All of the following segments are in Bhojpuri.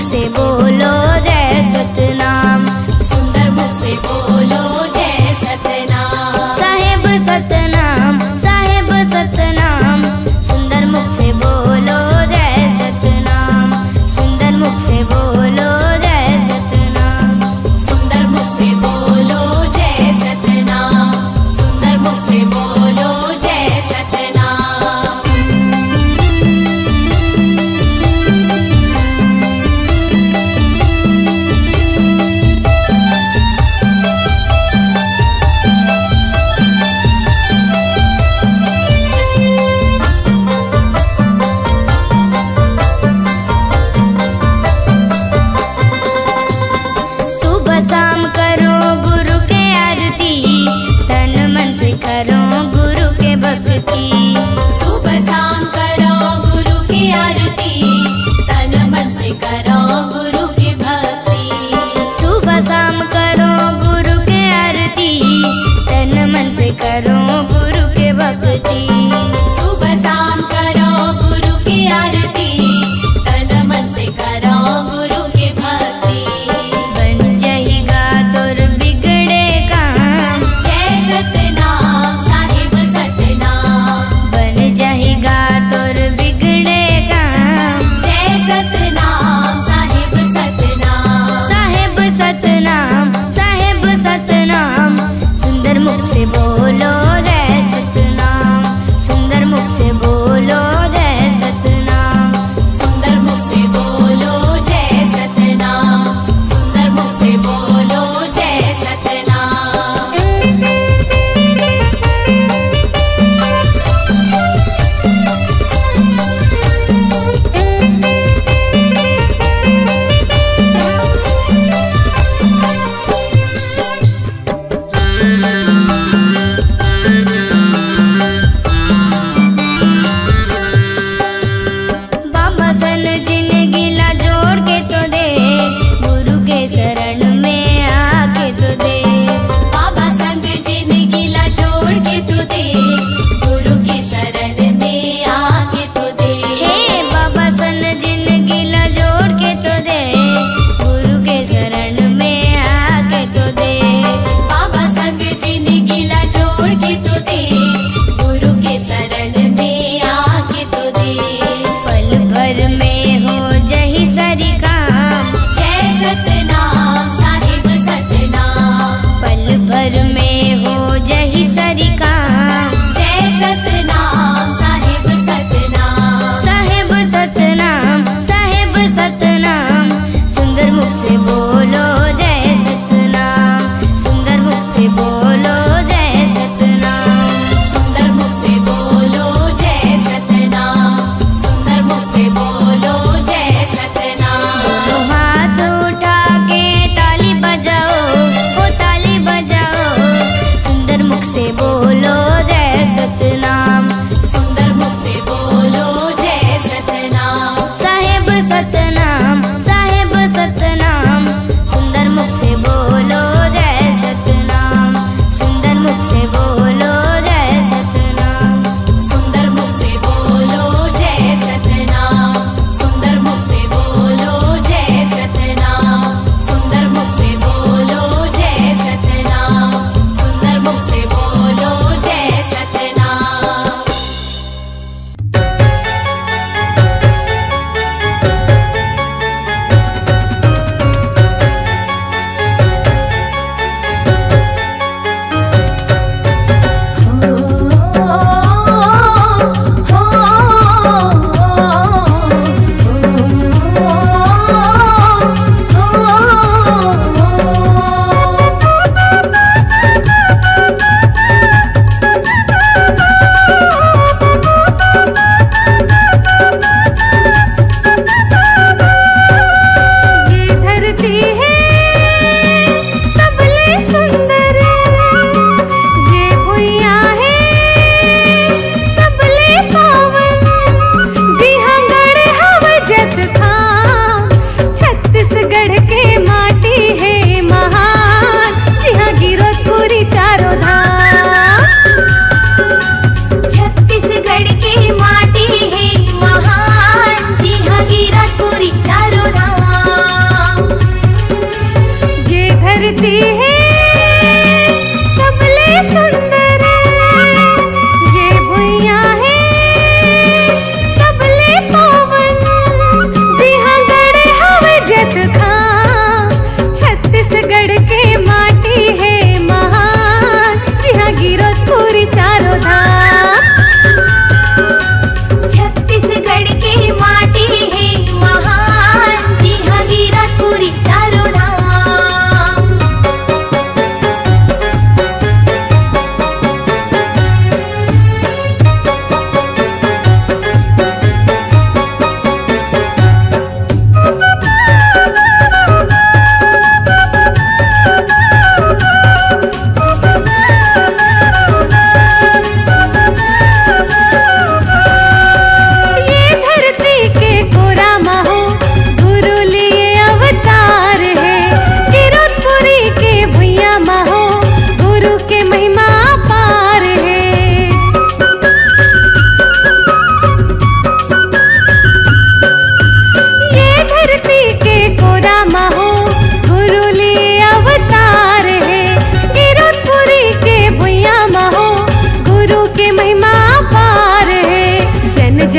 से बोलो जय सतनाम। सुंदर मुख से बोलो जय सतनाम। साहेब सतनाम, साहेब सतनाम, सुंदर मुख से बोलो जय सतनाम। सुंदर मुख से बोलो जय सतनाम। सुंदर मुख से बोलो जय सतनाम। सुंदर मुख से बोलो जय सतनाम।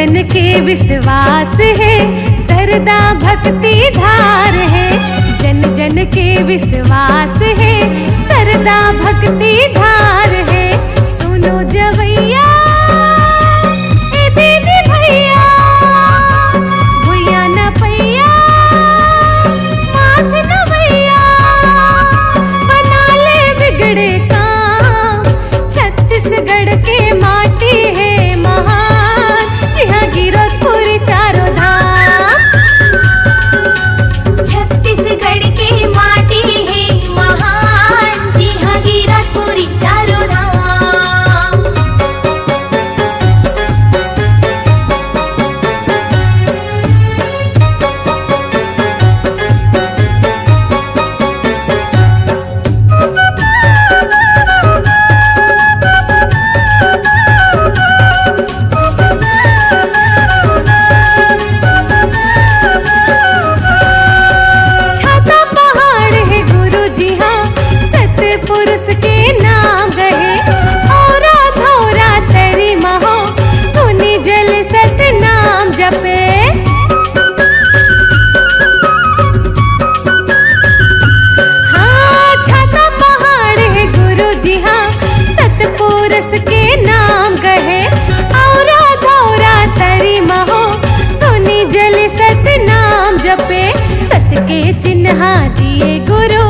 जन के विश्वास है, सरदा भक्ति धार है। जन जन के विश्वास है, सरदा भक्ति धार है। सुनो जवैया ए दीदी भैया, भैया न पैया माथ न भैया, बना ले बिगड़े काम। छत्तीसगढ़ के माटी है महान, जी हाँ गिरधपुरी चारों धाम। छत्तीसगढ़ की माटी है महान, जी हाँ गिरधपुरी चारों धाम। छाता पहाड़ है गुरु जी हाँ, सतपुरुष के नाम गए। औरा धौरा तेरी महो, धुनी जल सत नाम जपे। हाँ छाता पहाड़ है गुरु जी हाँ, सतपुरुष के नाम गए। औरा धौरा तेरी महो, धुनी जल सत नाम जपे। सत के चिन्ह दिए गुरु,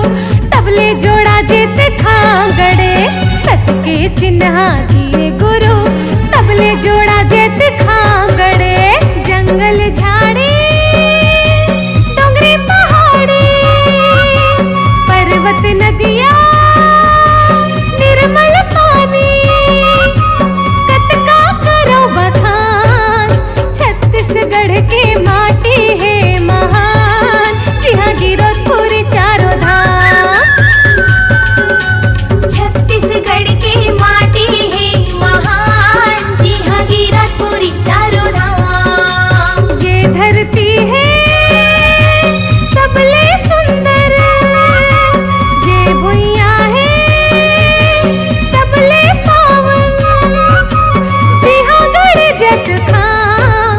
तबले जोड़ा जित खांगड़े। सत के चिन्ह दिए गुरु, तबले जोड़ा जित खांगड़े। जंगल झाड़ी डोंगरी पहाड़ी, पर्वत नदिया निर्मल पानी, कतका करो बखान। छत्तीसगढ़ के माटी है महान, जी हाँ गिरधपुरी चारों धाम। छत्तीसगढ़ की माटी है महान, जी हाँ गिरधपुरी चारों धाम। ये धरती है सबले सुंदर, ये भुइया है सबले पावन, जी हाँ गढ़ खां।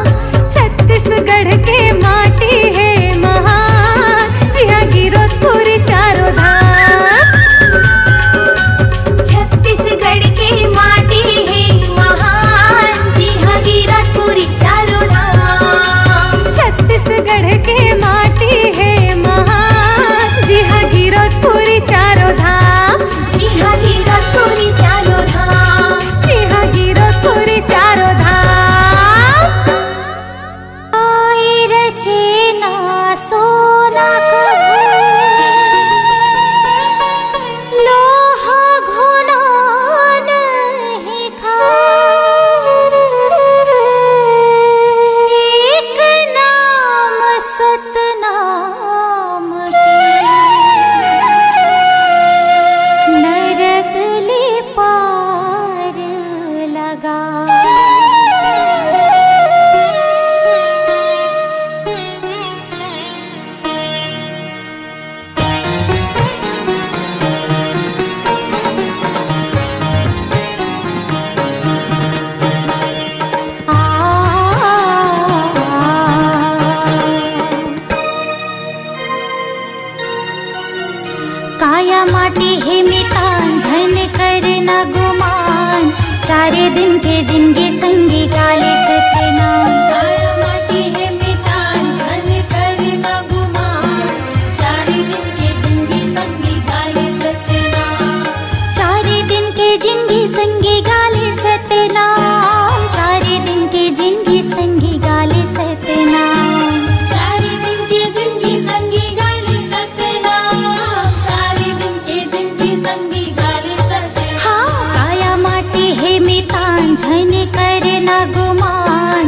छत्तीसगढ़ के माटी है महान, जी हाँ गिरधपुरी चारों धाम। छत्तीसगढ़ की माटी है महान, जी हाँ गिरधपुरी चारों धाम। छत्तीसगढ़ के माटी है महान, जी हाँ गिरधपुरी चारों धाम। जी हाँ गिरधपुरी चारों धाम। जी हाँ गिरधपुरी चारों धाम। कोई रचे ना सोना कभू, लोहा घुना नहीं खाए। एक नाम सतनाम के, नरक ले पार लगा। काया माटी है मितान, झन कर न गुमान। चारे दिन के जिंदगी संगी गाले सतनाम। काया माटी है मितान, झन कर न गुमान। चारे दिन के जिंदगी संगी गाले सतनाम। चारे दिन के जिंदगी संगी गाले सतनाम। चारे दिन के जिंदगी संगी गाले सतनाम। चारे दिन के जिंदगी संगी गाले सतनाम। चारे दिन के जिंदगी संगी गाले सतनाम। हाँ काया माटी है मितान, झन कर न गुमान।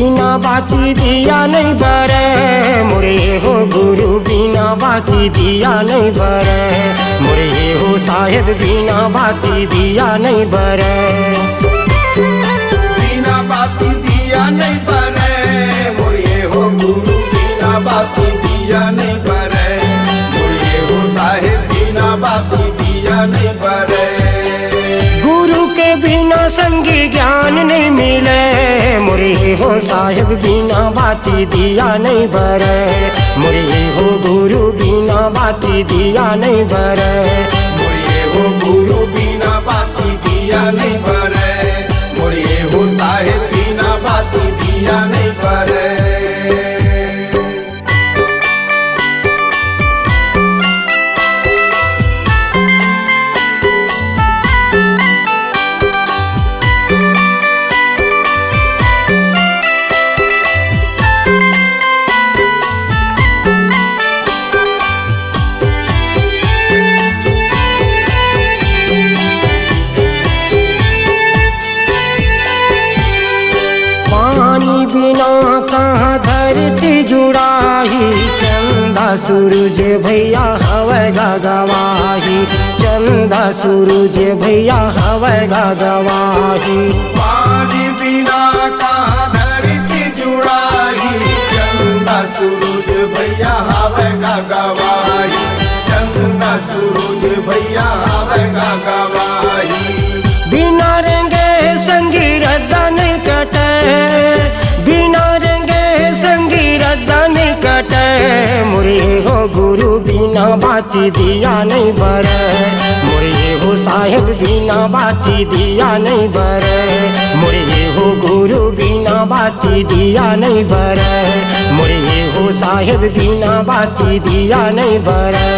बिना बाती दिया नहीं बरे, मोरे हो गुरु बिना बाती दिया नहीं बरे, मोरे हो साहेब बिना बाती दिया नहीं बरे। बिना बाती दिया नहीं बरे, मोरे हो गुरु बिना बाती दिया नहीं बरे, मोरे हो साहेब बिना बाती दिया नहीं बरे। गुरु के बिना संगी ज्ञान नहीं मिले, मोरे हो साहेब बिना बाती दिया नहीं बरे, मोरे हो गुरु बिना बाती दिया नहीं बरे, मोरे हो गुरु बिना बाती दिया नहीं बरे, मोरे हो साहेब बिना बाती दिया नहीं बरे। बिना कहाँ धरती जुड़ाही, चंदा सूरज भैया हवे गवाही, चंदा सूरज भैया हवे गवाही। पानी बिना कहाँ धरती जुड़ाही, चंदा सूरज भैया हवे गवाही, चंदा सूरज भैया हवे गवाही। बिना रंगे संगी रद्दा नहीं कटे, बिना रंगे संगी रद्दा नहीं कटे, मोरे हो गुरु बिना बाती दिया नहीं बरे, मोरे हो साहेब बिना बाती दिया नहीं बरे, मोरे हो गुरु बिना बाती दिया नहीं बरे, मोरे हो साहेब बिना बाती दिया नहीं बरे,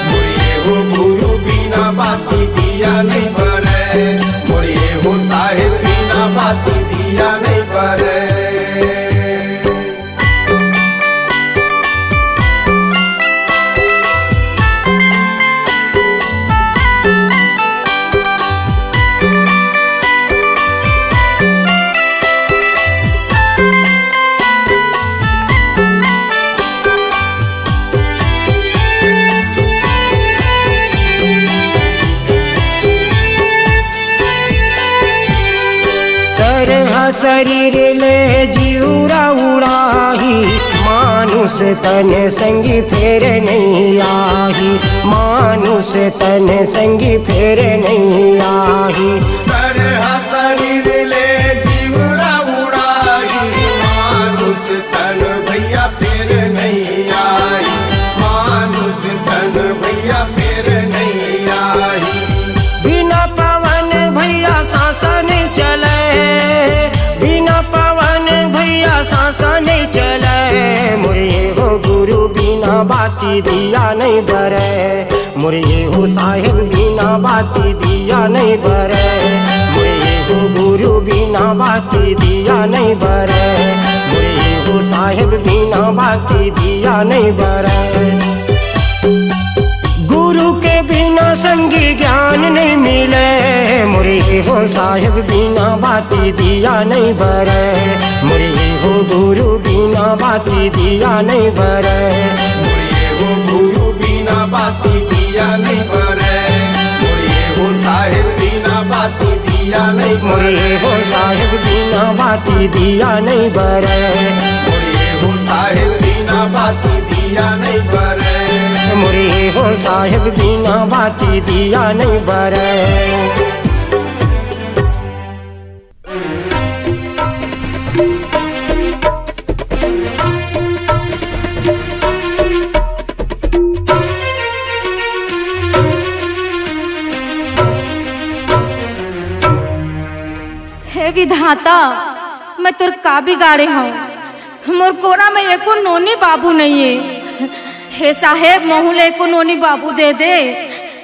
मोरे हो गुरु बिना बाती दिया नहीं बरे, मोरे हो साहेब बिना बाती दिया नहीं बरे। शरीर ले जीवरा उड़ाही, मानुष तन संगी फेर नहीं आही, मानुष तन संगी फेर नहीं आही। शरीर ले जीवरा उड़ाही, मानुष तन भैया फेर नहीं आई, मानुष तन भैया फेर नहीं आई। बिना पवन भैया सांसा नहीं चले, बिना पवन भैया सांसा नहीं चले, मोरे हो गुरु बिना बाती दिया नहीं बरे, मोरे हो साहेब बिना बाती दिया नहीं बरे, मोरे हो गुरु बिना बाती दिया नहीं बरे, मोरे हो साहेब बिना बाती दिया नहीं बरे। गुरु के बिना संगी ज्ञान नहीं मिले, मोरे हो साहेब बिना बाती दिया नहीं बरे, मोरे हो गुरु बिना बाती दिया नहीं बरे, मोरे हो गुरु बिना बाती दिया नहीं बरे, मोरे हो साहेब बिना बाती दिया नहीं मोरे बरे, हो साहेब बिना बाती दिया नहीं बरे, मोरे हो साहेब बिना बाती दिया नहीं बरे, मोरे हो साहेब बिना बाती दिया नहीं बरे। हे विधाता, मैं तोर का बिगाड़े हूँ, मोर कोरा में एको नोनी बाबू नहीं है। हे साहेब मोहुले एको नोनी बाबू दे दे,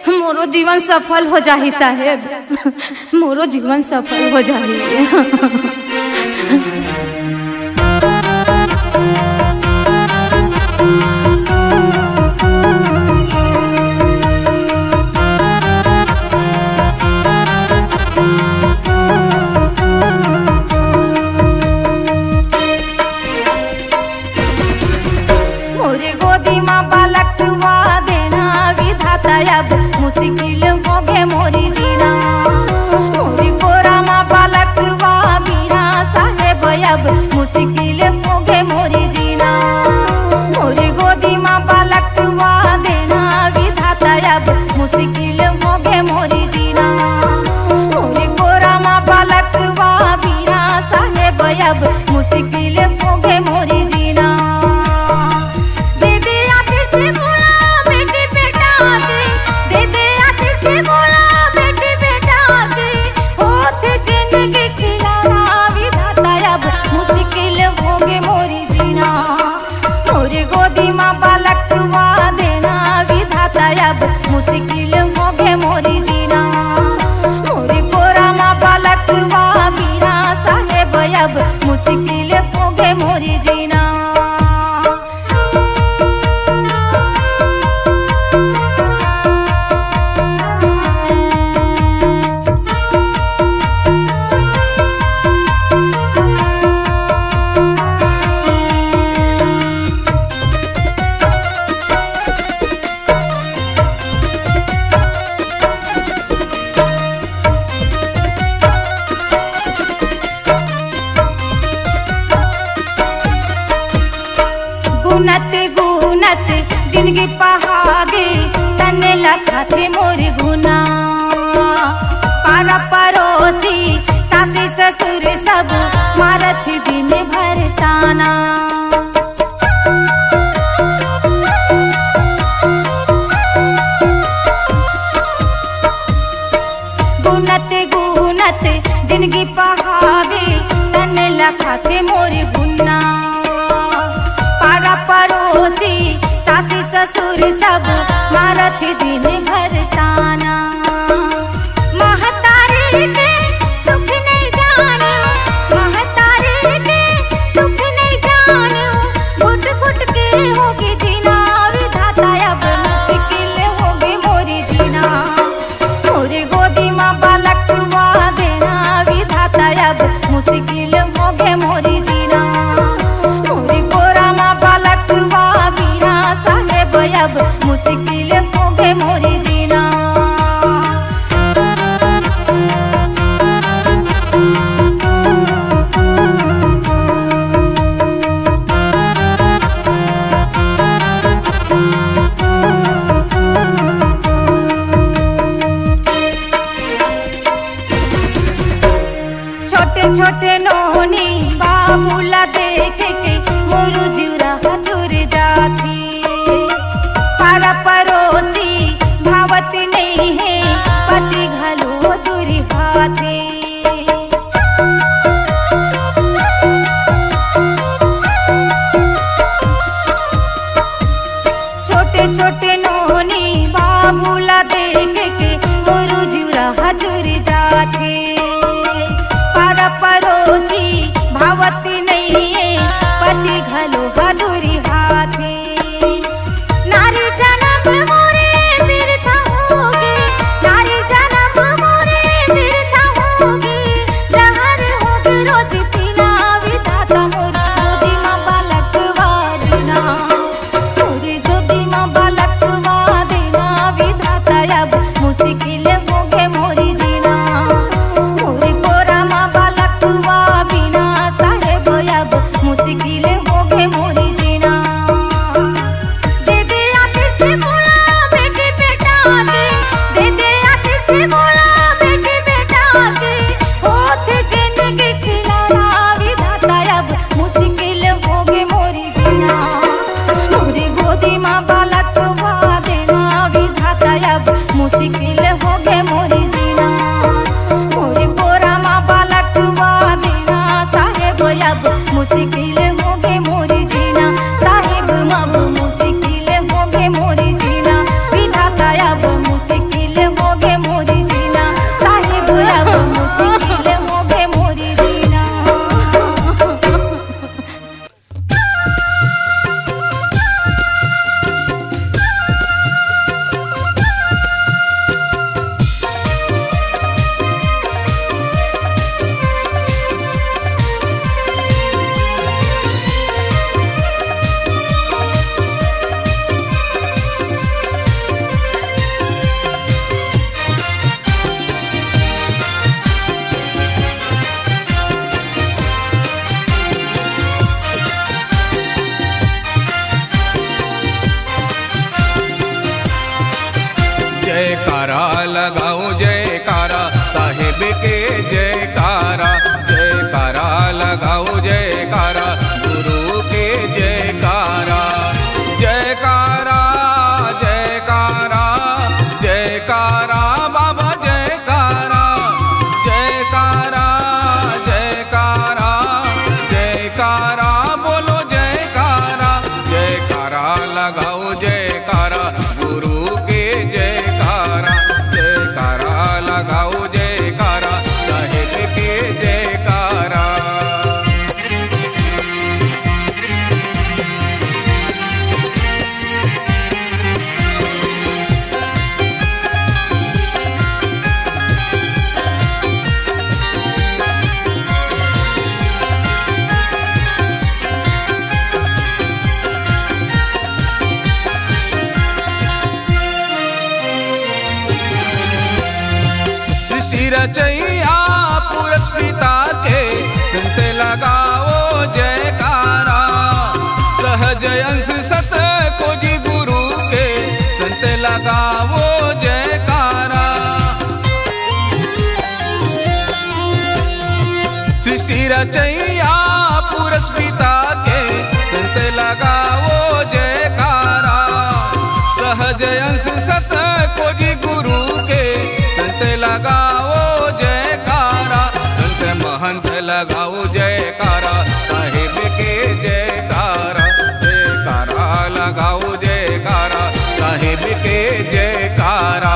मोरो जीवन सफल हो जाही साहेब, मोरो जीवन सफल हो जाही। मुश्किल हो गे मोरी जीना। मोरी कोरा माँ बालक वा बीना साहेब अब मुश्किल हो गे मोरी जीना। मोरी गोदी माँ बालक वा देना विधाता अब मुश्किल हो गे मोरी जीना। मोरी कोरा माँ बालक वा बीना साहेब अब मुश्किल हो गे मोरी जीना। अब मुश्किल हो गे मोरी जीना। मोरी कोरा माँ बालक वा बीना साहेब अब मुश्किल हो गे मोरी जीना। गुनत गुनत जिंदगी पहागे तने लखाते मोर गुना। पारा पड़ोसी सासी ससुर सब मारत दिन भर ताना। गुनत गुनत जिंदगी पहागे तने लखाते मोर गुना। पारा पड़ोसी सासी ससुर सब मारत दिन भर ताना। महतारी के सुख नहीं जाने, महतारी के सुख नहीं जाने। घुट घुट के होगी जीना विधाता अब मुश्किल होगी मोरी जीना। मोरी गोदी माँ बालक वा देना विधाता अब मुश्किल होगे मोरी जीना। मोरी कोरा माँ बालक वा बीना साहेब अब मुश्किल होगे मोरी जीना। छोटे छोटे नोनी बाबूला देख के मोरू जुरा हजूर जाती। पारा पड़ोसी भावत नहीं है पति घलो दूरी भाती। छोटे छोटे नोनी बाबूला देख के मोरू जुरा हजूर जाती। पारा पड़ोसी भावती नहीं है पति घलो हदूरी हाथे। नारी जन्म मोरे बिरथा होगे, नारी जन्म मोरे बिरथा होगे। जहर होगे रोज पीना विधाता मोर गोदी माँ बालक वा देना। मोरी गोदी माँ बालक वा देना विधाता अब मुश्किल होगे मोरी जीना। मोरी कोरा माँ बालक वा बीना साहेब अब मुश्किल होगे मोरी जीना। दे दे आशीष बोला बेटी बेटा के, दे दे आशीष बोला बेटी बेटा के। होत जिंदगी खिलाना विधाता अब मुश्किल होगे मोरी जीना। मोरी गोदी माँ बालक वा देना विधाता अब मुश्किल होगे मोरी जीना। मोरी कोरा माँ बालक वा देना साहेब अब मुश्किल होगे मोरी जीना। साहेब अब मुश्किल होगे मोरी जीना। विधाता अब मुश्किल होगे मोरी जीना। साहेब अब मुश्किल होगे मोरी जीना। लगाओ जयकारा साहिब के जयकारा, जयकारा लगाओ जयकारा गुरु के जयकारा, जयकारा जयकारा जयकारा बाबा जयकारा, जयकारा जयकारा जयकारा बोलो जयकारा, जयकारा लगाओ जयकारा गुरु के जयकारा, जयकारा लगाओ जयकारा साहिब के जयकारा। रचैया पुरस्पिता के संत लगाओ जयकारा, सहज अंश सत खोजी गुरु के संत लगाओ जयकारा, सृष्टि रचैया पुरस्पिता के संत लगाओ जयकारा, सहज अंश सत खोजी गुरु के संत लगाओ जयकारा, संत महंत लगाओ जयकारा साहिब के जयकारा, जयकारा लगाओ जयकारा साहिब के जयकारा।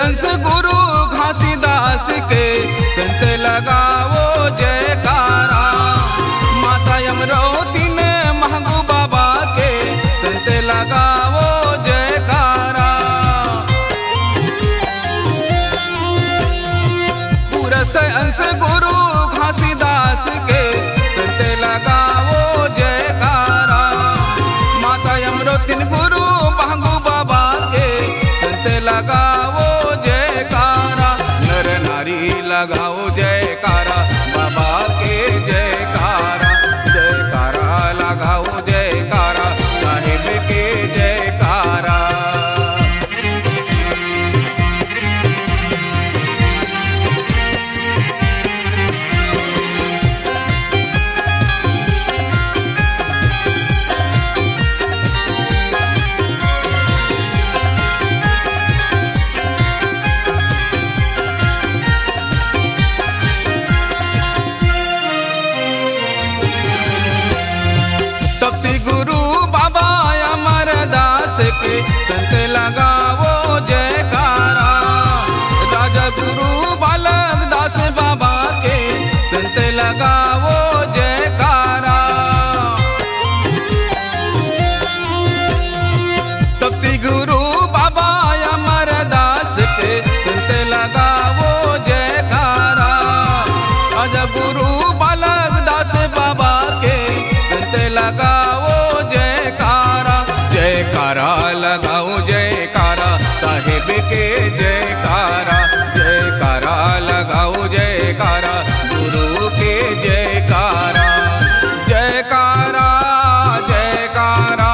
अंश गुरु घासीदास के संत लगाओ जयकारा, माता यमरौती ने महंगू बाबा के संत लगाओ जयकारा, पुरस अंश गुरु घासीदास के संत लगाओ जयकारा, माता यमरौती गुरु महंगू बाबा के संत लगाओ जयकारा, नर नारी लगाओ जयकारा बाबा के जयकारा, जयकारा लगाओ जयकारा साहिब के जयकारा। के संत लगाओ जयकारा, राजा गुरु बालक दास बाबा के संत लगाओ जयकारा, तपसी गुरु बाबा अमरदास के संत लगाओ जयकारा, राजा गुरु बालक दास बाबा के संत लगाओ जयकारा, जयकारा लगाओ जयकारा साहिब के जयकारा, जयकारा लगाओ जयकारा गुरु के जयकारा, जयकारा जयकारा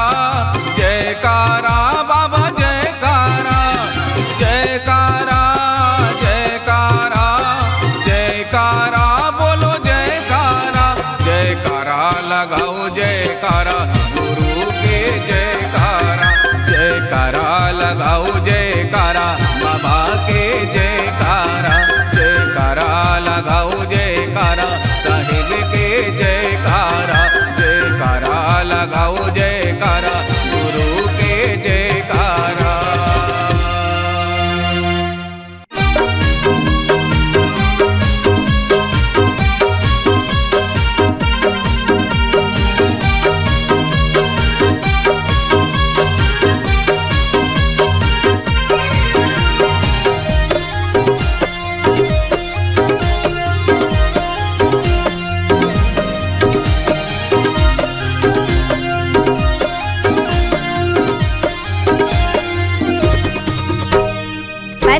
जयकारा बाबा जयकारा, जयकारा जयकारा जयकारा बोलो जयकारा, जयकारा लगाओ जयकारा गुरु के जयकारा, जयकारा लगाओ जयकारा बाबा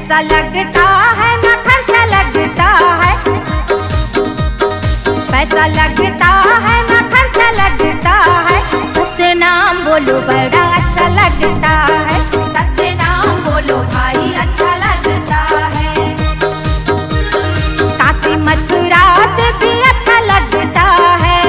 पैसा लगता है ना खर्चा लगता है, पैसा लगता है ना खर्चा लगता है, सत्य नाम बोलो बड़ा अच्छा लगता है, सत्य नाम बोलो भाई अच्छा लगता है। काशी मथुरा से भी अच्छा लगता है,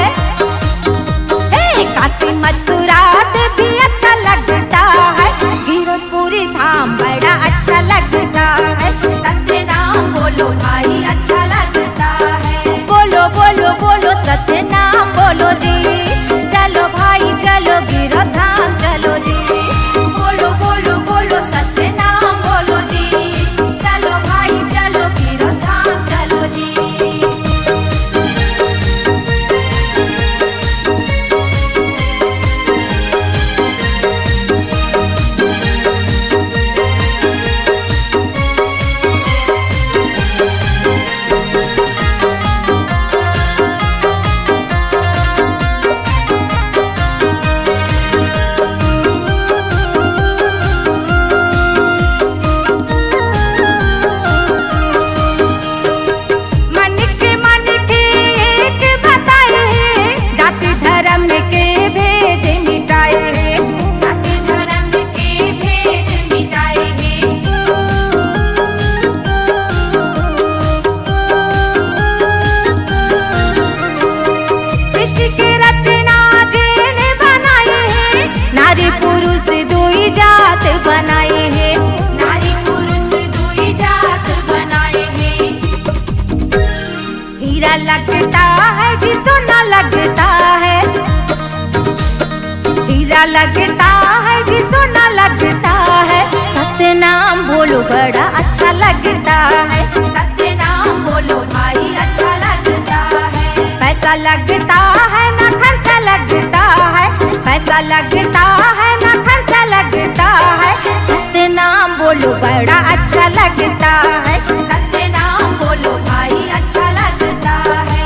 काशी मथुरा से भी अच्छा लगता है, गिरधपुरी धाम बड़ा अच्छा लगता है, सत्य नाम बोलो भाई अच्छा लगता है। बोलो बोलो बोलो सत्य नाम बोलो जी, चलो भाई चलो गिरध धाम चलो जी। बोलो बोलो बोलो सत्य नाम बोलो जी, चलो भाई चलो गिरध धाम चलो जी। लगता है कि सोना लगता है, हीरा लगता है कि सोना लगता है, सत्य नाम बोलो बड़ा अच्छा लगता है, सत्य नाम बोलो भाई अच्छा लगता है। पैसा लगता है ना खर्चा लगता है, पैसा लगता है ना खर्चा लगता है, सत्य नाम बोलो बड़ा अच्छा लगता है, सत्य नाम बोलो भाई अच्छा लगता है।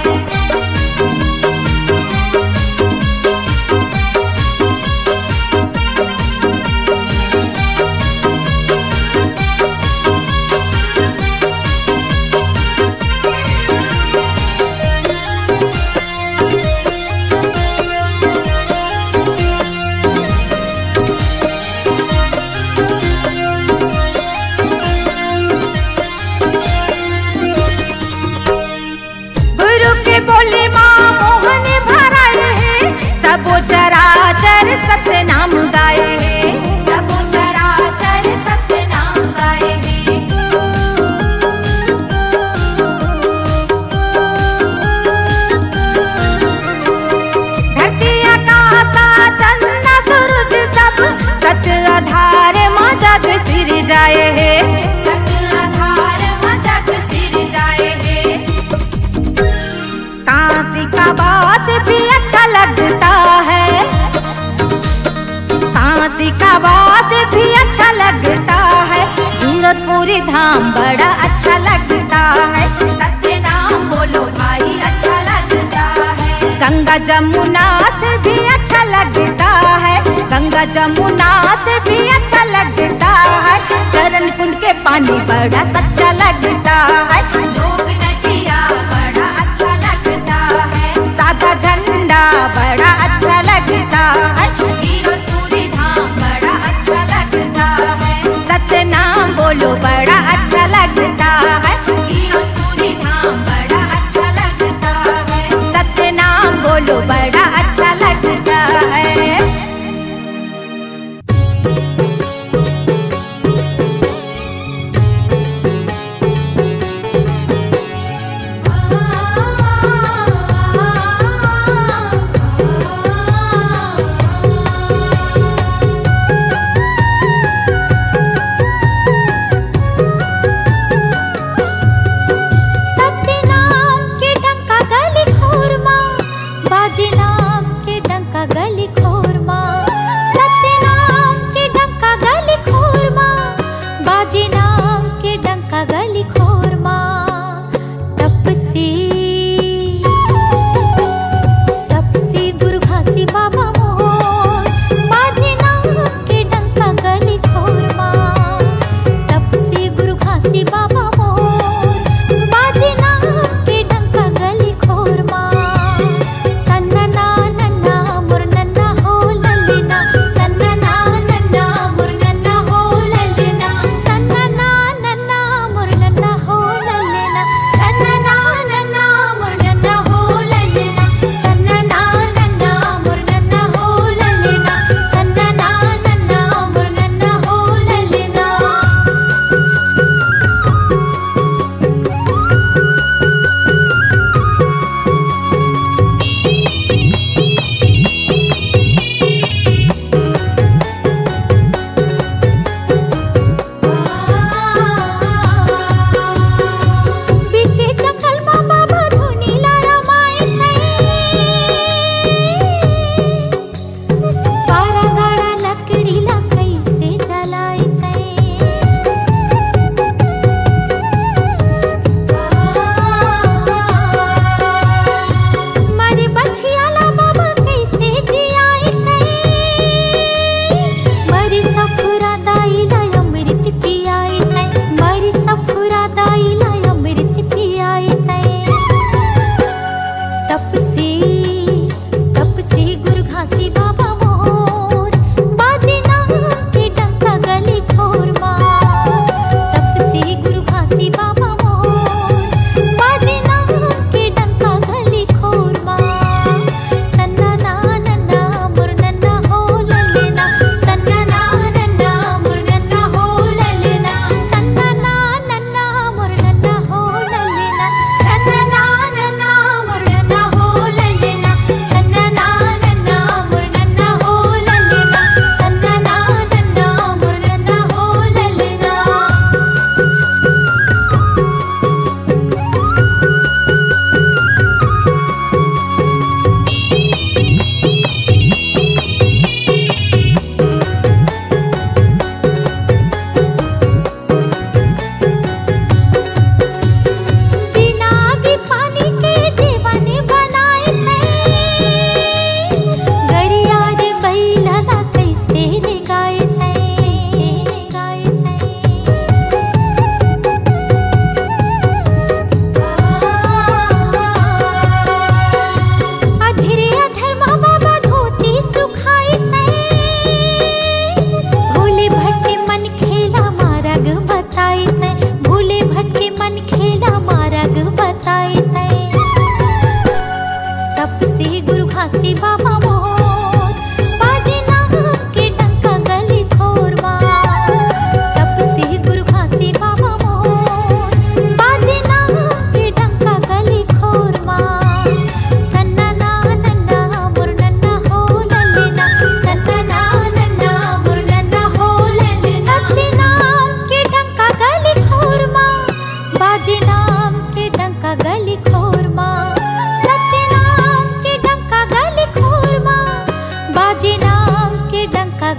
बोले माँ मोहन भराए है, सबो चराचर सत्य नाम गाए है, सबो चराचर सत्य नाम गाए है। धरती आकाश चंद्र सूरज सब सत्य आधार माँ जग सिर जाए है, सत्य आधार माँ जग सिर जाए है। काशी का बात भी अच्छा लगता है, काशी का बात भी अच्छा लगता है, गिरधपुरी धाम बड़ा अच्छा लगता है, सत्य नाम बोलो भाई अच्छा लगता है। गंगा जमुना से भी अच्छा लगता है, गंगा जमुना से भी अच्छा लगता है, चरण कुंड के पानी बड़ा सच्चा लगता है, जोग नदिया बड़ा अच्छा लगता है, साधा झंडा बड़ा अच्छा लगता है, गिरधपुरी धाम बड़ा अच्छा लगता है, सत्य नाम बोलो बड़ा अच्छा लगता है, गिरधपुरी धाम बड़ा अच्छा लगता है, सत्य नाम बोलो बड़ा अच्छा लगता है।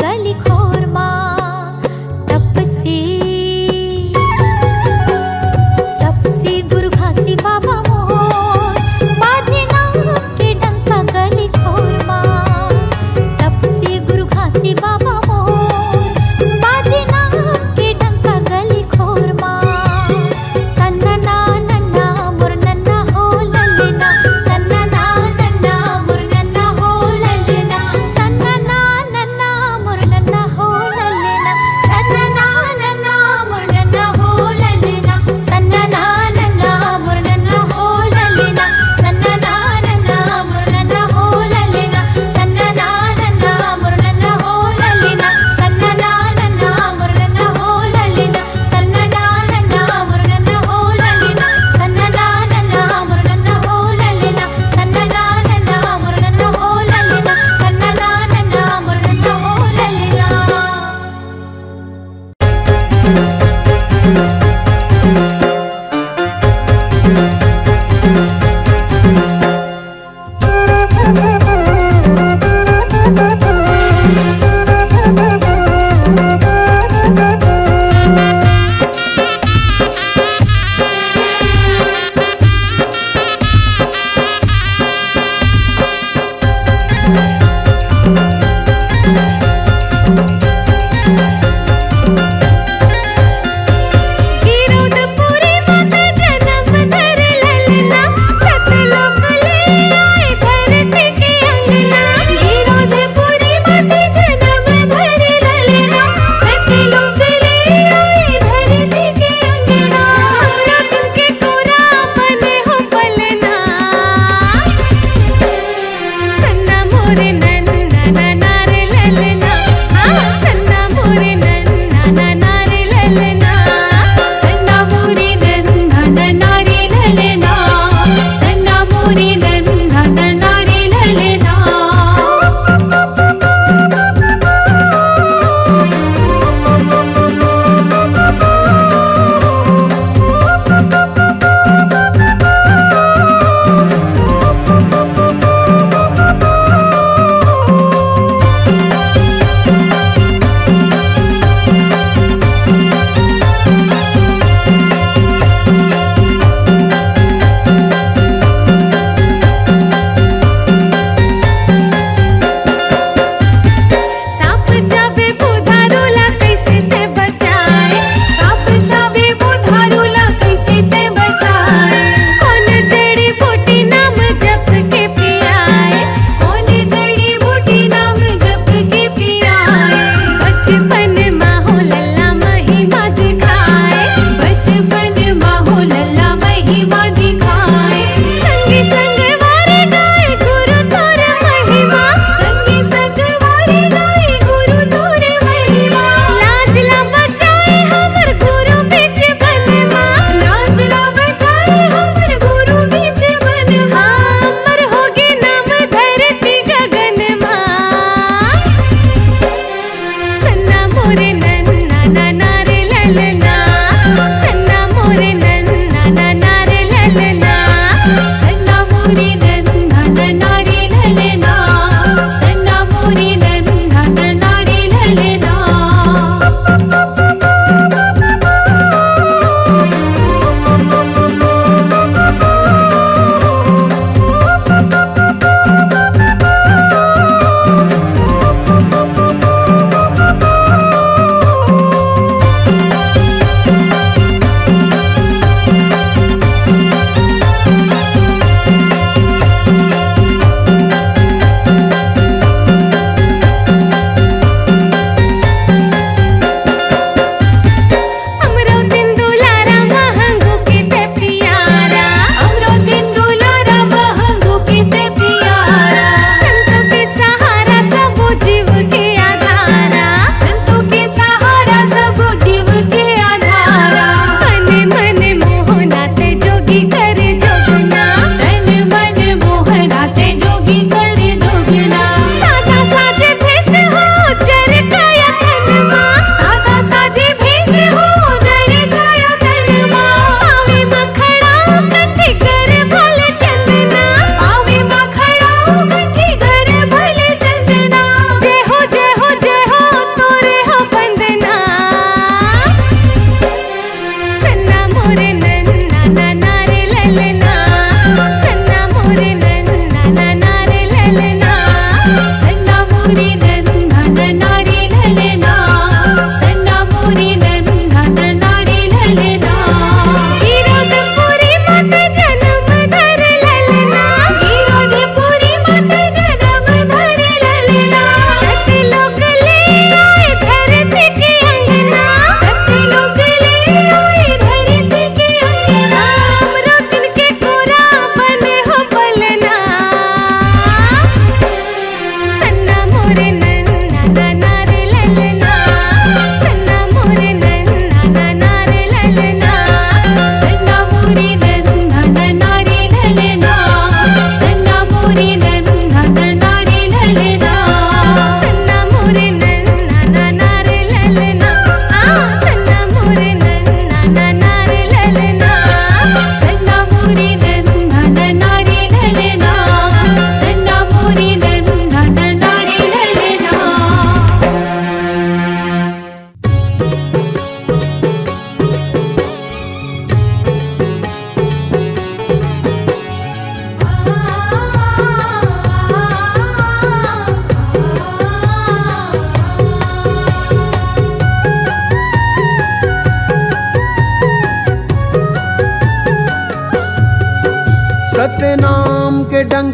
गली खोरमा तपसी गुरु घासी बाबा मोर बाजे नाम के डंका गली खोरमा तपसी गुरु घासी बाबा मोर बाजे नाम के डंका गली खोरमा सन्ना नन्ना मोर नन्ना हो ललना सन्ना नन्ना मोर नन्ना हो ललना सन्ना नन्ना मोर नन्ना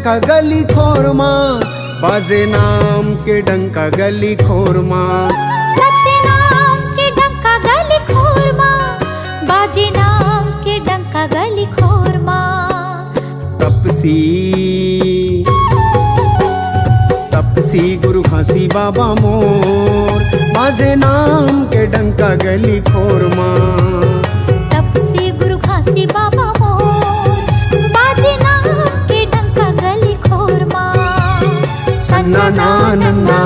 डंका गली खोरमा, बाजे नाम के डंका गली खोरमा। सत्य नाम के डंका गली खोरमा, बाजे नाम के डंका गली खोरमा। तपसी गुरु घासी बाबा मोर, बाजे नाम के डंका गली खोरमा। तपसी गुरु घासी बाबा मोर, बाजे नाम के डंका गली खोरमा। सन्ना ना नन्ना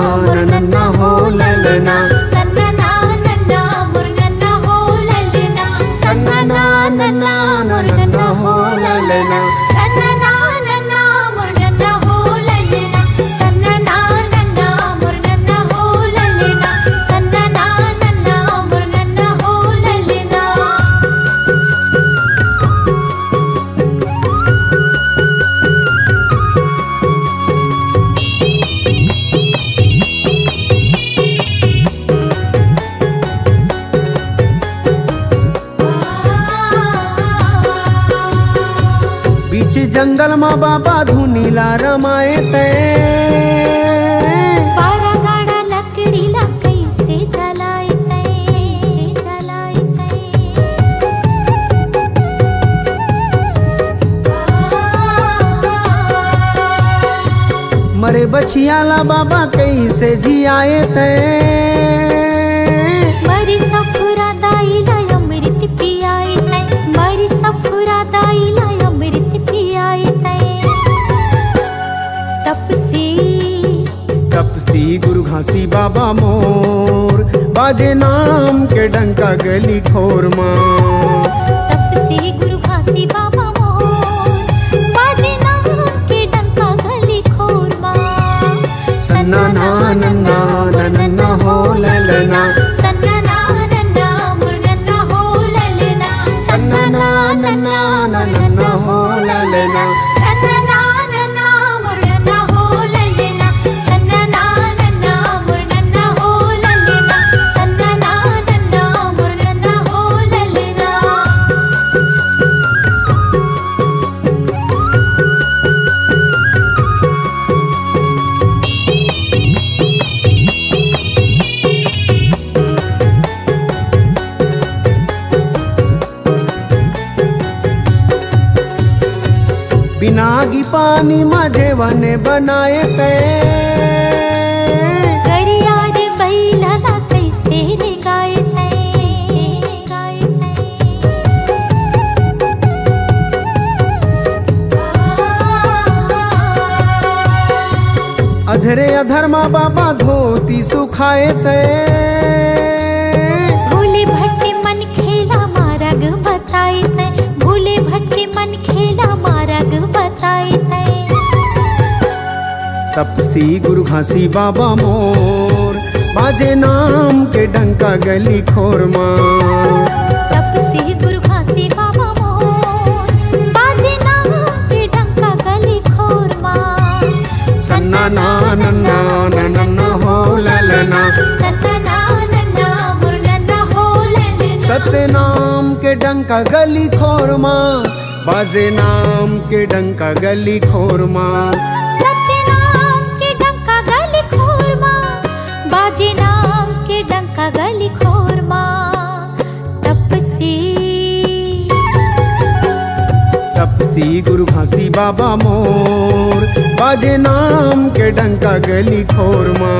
नन्ना हो ललना, सन्ना ना नन्ना मुरगन्ना हो ललना, सन्ना ना नन्ना नन्ना हो ललना। सन्ना ना नन्ना मुरगन्ना हो ललना, सन्ना ना नन्ना मुरगन्ना हो ललना, सन्ना ना नन्ना मुरगन्ना हो ललना। बीच जंगल माँ बाबा धुनीला रमाए ते, पारा गाड़ा लकड़ी ला कैसे जलाए तै, जलाए तै। मरे बछियाला बाबा कैसे जियाए ते। मरी सफुरा दाई ला अमृत पियाए तै, मरी सफुरा दाई ला अमृत पियाए तै। तपसी गुरु घासी बाबा मोर, बाजे नाम के डंका गली खोरमा। तपसी गुरु घासी बाबा मोर, बाजे नाम के डंका गली खोरमा। सन्ना ना नन्ना नन्ना हो ललना, सन्ना ना नन्ना मुरगन्ना हो ललना, सन्ना ना नन्ना नन्ना हो ललना। सन्ना ना नन्ना मुरगन्ना हो ललना, सन्ना ना नन्ना मुरगन्ना हो ललना, सन्ना ना नन्ना मुरगन्ना हो ललना। बिना गी पानी माझे वने बनाए ते, गरिया रे बैला ला कैसे रे गाए तै, गाए तै। अधरे अधर्मा बाबा धोती सुखाए ते। भूले भटके मन खेला मार्ग बताए तै, भूले भटके मन खेला मार्ग बताए तै। तपसी गुरु घासी बाबा मोर, बाजे नाम के डंका गली खोरमा। तपसी गुरु घासी बाबा मोर, बाजे नाम के डंका गली खोरमा। सन्ना ना नन्ना नन्ना हो ललना, सन्ना ना नन्ना मुरगन्ना हो ललना। सत्य नाम के डंका गली खोरमा, बाजे नाम के डंका गली खोरमा। सत्य नाम के डंका गली खोरमा, बाजे नाम के डंका गली खोरमा। तपसी गुरु घासी बाबा मोर, बाजे नाम के डंका गली खोरमा।